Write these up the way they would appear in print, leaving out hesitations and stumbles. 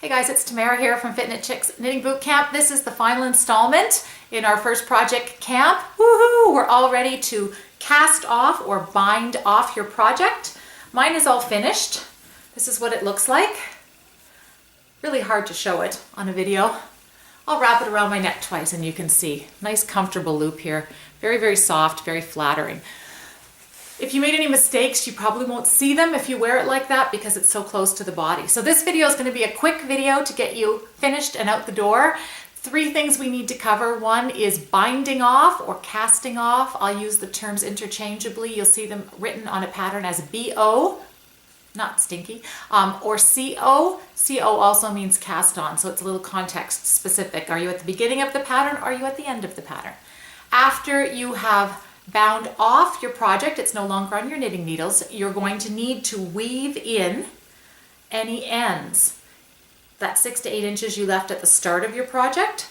Hey guys, it's Tamara here from FKC Knitting Bootcamp. This is the final installment in our first project camp. Woohoo! We're all ready to cast off or bind off your project. Mine is all finished. This is what it looks like. Really hard to show it on a video. I'll wrap it around my neck twice and you can see. Nice comfortable loop here. Very, very soft, very flattering. If you made any mistakes, you probably won't see them if you wear it like that because it's so close to the body. So this video is going to be a quick video to get you finished and out the door. 3 things we need to cover. One is binding off or casting off. I'll use the terms interchangeably. You'll see them written on a pattern as B-O, not stinky, or C-O. C-O also means cast on, so it's a little context specific. Are you at the beginning of the pattern or are you at the end of the pattern? After you have bound off your project, it's no longer on your knitting needles, you're going to need to weave in any ends. That 6 to 8 inches you left at the start of your project,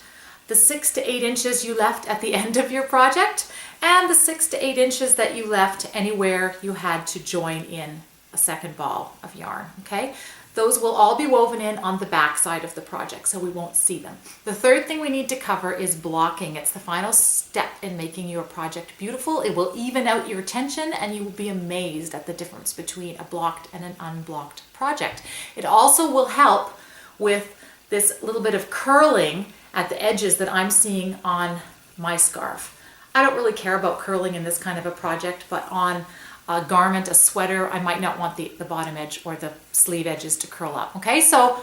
the 6 to 8 inches you left at the end of your project, and the 6 to 8 inches that you left anywhere you had to join in a second ball of yarn, okay? Those will all be woven in on the back side of the project, so we won't see them. The third thing we need to cover is blocking. It's the final step in making your project beautiful. It will even out your tension and you will be amazed at the difference between a blocked and an unblocked project. It also will help with this little bit of curling at the edges that I'm seeing on my scarf. I don't really care about curling in this kind of a project, but on a garment, a sweater, I might not want the bottom edge or the sleeve edges to curl up. Okay, so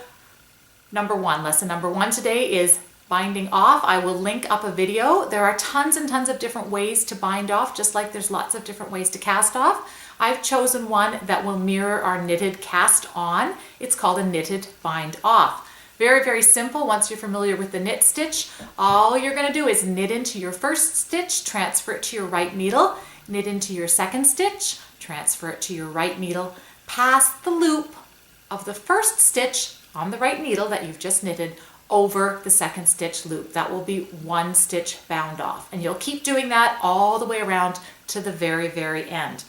lesson number one today is binding off. I will link up a video. There are tons and tons of different ways to bind off, just like there's lots of different ways to cast off. I've chosen one that will mirror our knitted cast on. It's called a knitted bind off. Very, very simple. Once you're familiar with the knit stitch, all you're going to do is knit into your first stitch, transfer it to your right needle, knit into your second stitch, transfer it to your right needle, pass the loop of the first stitch on the right needle that you've just knitted over the second stitch loop. That will be 1 stitch bound off. And you'll keep doing that all the way around to the very, very end.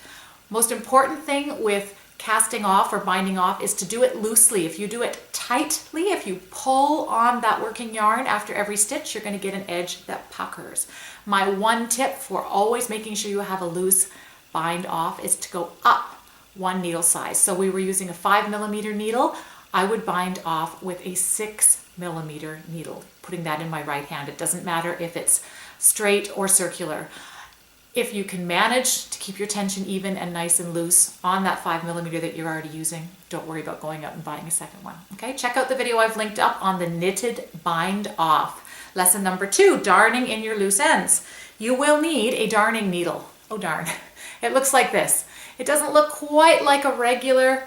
Most important thing with casting off or binding off is to do it loosely. If you do it tightly, if you pull on that working yarn after every stitch, you're going to get an edge that puckers. My one tip for always making sure you have a loose bind off is to go up 1 needle size. So we were using a 5mm needle. I would bind off with a 6mm needle, putting that in my right hand. It doesn't matter if it's straight or circular. If you can manage to keep your tension even and nice and loose on that 5mm that you're already using, don't worry about going out and buying a second one. Okay, check out the video I've linked up on the knitted bind off. Lesson number 2, darning in your loose ends. You will need a darning needle. Oh darn, it looks like this. It doesn't look quite like a regular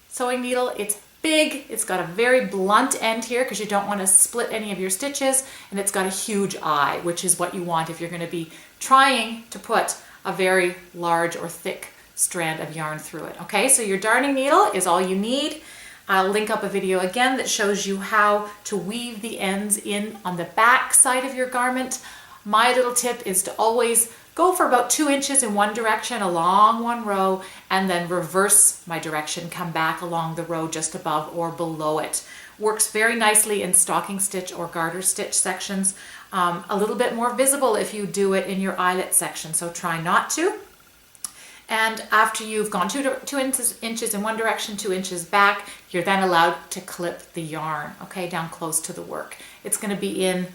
sewing needle. It's big, it's got a very blunt end here because you don't want to split any of your stitches, and it's got a huge eye, which is what you want if you're going to be trying to put a very large or thick strand of yarn through it. Okay, so your darning needle is all you need. I'll link up a video again that shows you how to weave the ends in on the back side of your garment. My little tip is to always go for about 2 inches in one direction along one row and then reverse my direction, come back along the row just above or below it. Works very nicely in stocking stitch or garter stitch sections. A little bit more visible if you do it in your eyelet section, so try not to. And after you've gone 2 inches in one direction, 2 inches back, you're then allowed to clip the yarn, okay, down close to the work. It's going to be in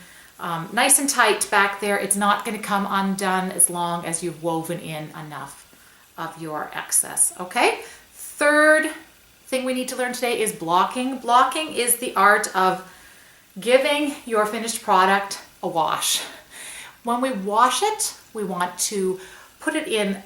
nice and tight back there. It's not going to come undone as long as you've woven in enough of your excess, okay? Third thing we need to learn today is blocking. Blocking is the art of giving your finished product a wash. When we wash it, we want to put it in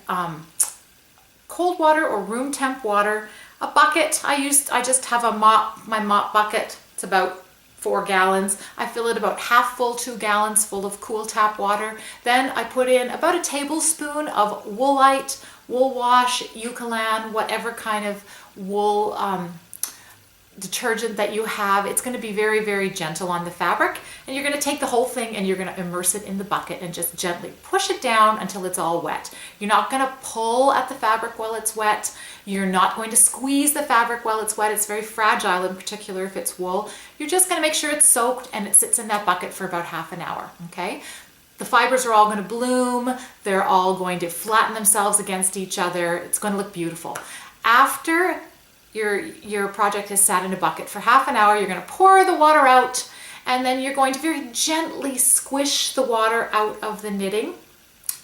cold water or room temp water. A bucket, I just have my mop bucket. It's about 4 gallons. I fill it about half full, 2 gallons full of cool tap water. Then I put in about a tablespoon of Woolite, Wool Wash, Eucalan, whatever kind of wool detergent that you have. It's going to be very, very gentle on the fabric, and you're going to take the whole thing and you're going to immerse it in the bucket and just gently push it down until it's all wet. You're not going to pull at the fabric while it's wet. You're not going to squeeze the fabric while it's wet. It's very fragile, in particular if it's wool. You're just going to make sure it's soaked and it sits in that bucket for about half an hour, okay? The fibers are all going to bloom. They're all going to flatten themselves against each other. It's going to look beautiful. After your project is sat in a bucket for half an hour, you're going to pour the water out, and then you're going to very gently squish the water out of the knitting.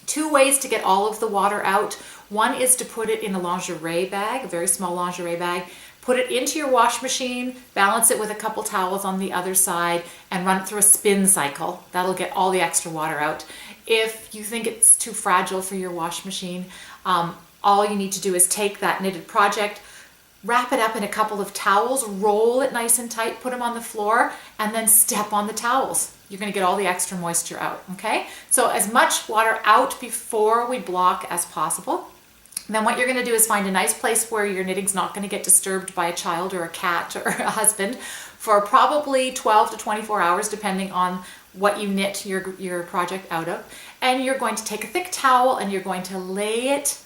2 ways to get all of the water out. One is to put it in a lingerie bag, a very small lingerie bag. Put it into your wash machine, balance it with a couple towels on the other side, and run it through a spin cycle. That'll get all the extra water out. If you think it's too fragile for your wash machine, all you need to do is take that knitted project, wrap it up in a couple of towels, roll it nice and tight, put them on the floor, and then step on the towels. You're going to get all the extra moisture out, okay? So as much water out before we block as possible. Then what you're going to do is find a nice place where your knitting's not going to get disturbed by a child or a cat or a husband for probably 12 to 24 hours, depending on what you knit your project out of. And you're going to take a thick towel and you're going to lay it,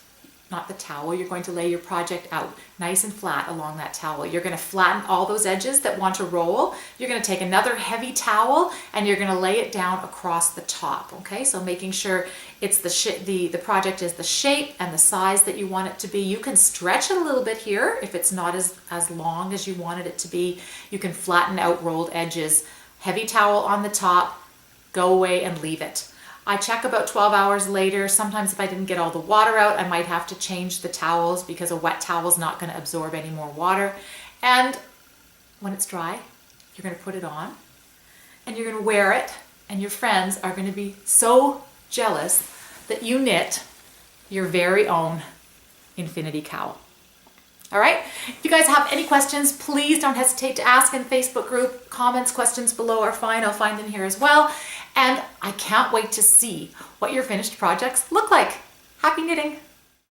not the towel, you're going to lay your project out nice and flat along that towel. You're going to flatten all those edges that want to roll. You're going to take another heavy towel and you're going to lay it down across the top, okay? So making sure it's the project is the shape and the size that you want it to be. You can stretch it a little bit here if it's not as long as you wanted it to be. You can flatten out rolled edges. Heavy towel on the top, go away and leave it. I check about 12 hours later. Sometimes if I didn't get all the water out, I might have to change the towels because a wet towel is not going to absorb any more water. And when it's dry, you're going to put it on and you're going to wear it, and your friends are going to be so jealous that you knit your very own infinity cowl. All right, if you guys have any questions, please don't hesitate to ask in the Facebook group. Comments, questions below are fine. I'll find them here as well. And I can't wait to see what your finished projects look like. Happy knitting!